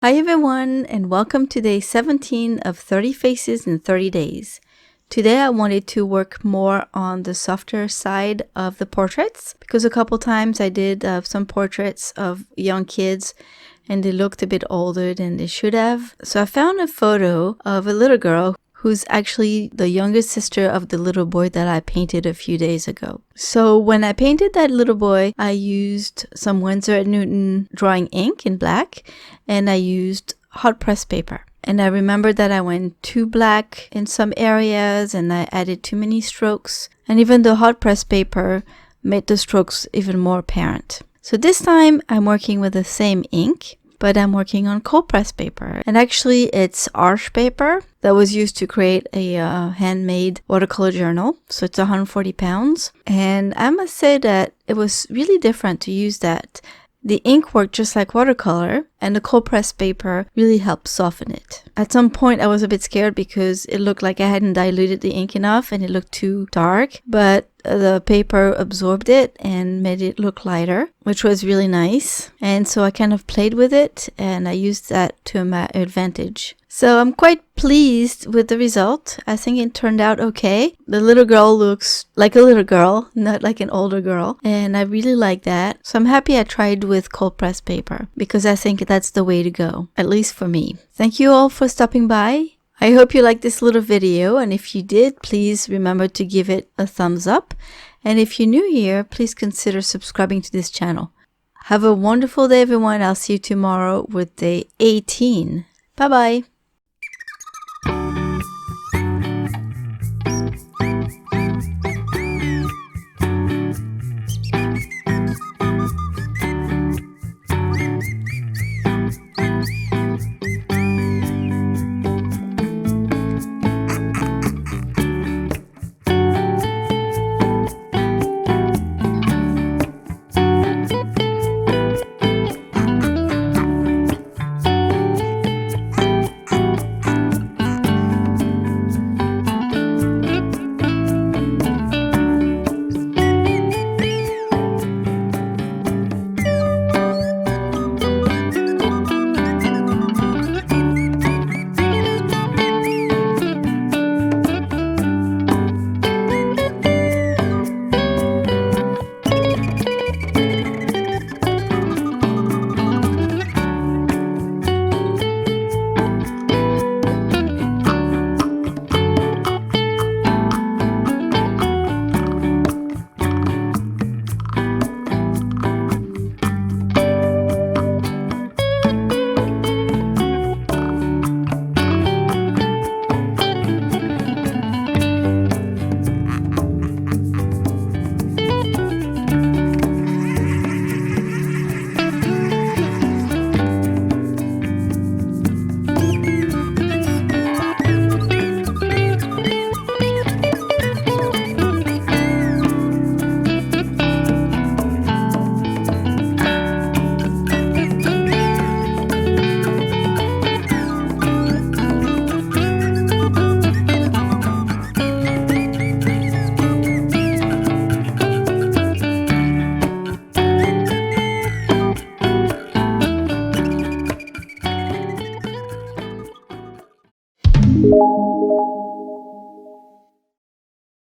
Hi everyone, and welcome to day 17 of 30 Faces in 30 Days. Today I wanted to work more on the softer side of the portraits because a couple times I did some portraits of young kids and they looked a bit older than they should have. So I found a photo of a little girl who's actually the younger sister of the little boy that I painted a few days ago. So when I painted that little boy, I used some Winsor & Newton drawing ink in black, and I used hot press paper. And I remember that I went too black in some areas and I added too many strokes. And even the hot press paper made the strokes even more apparent. So this time I'm working with the same ink, but I'm working on cold press paper. And actually it's arch paper that was used to create a handmade watercolor journal. So it's 140 pounds. And I must say that it was really different to use that. The ink worked just like watercolor, and the cold press paper really helped soften it. At some point I was a bit scared because it looked like I hadn't diluted the ink enough and it looked too dark, but the paper absorbed it and made it look lighter, which was really nice. And so I kind of played with it and I used that to my advantage. So I'm quite pleased with the result. I think it turned out okay. The little girl looks like a little girl, not like an older girl. And I really like that. So I'm happy I tried with cold press paper because I think that's the way to go, at least for me. Thank you all for stopping by. I hope you liked this little video, and if you did, please remember to give it a thumbs up. And if you're new here, please consider subscribing to this channel. Have a wonderful day, everyone. I'll see you tomorrow with day 18. Bye-bye.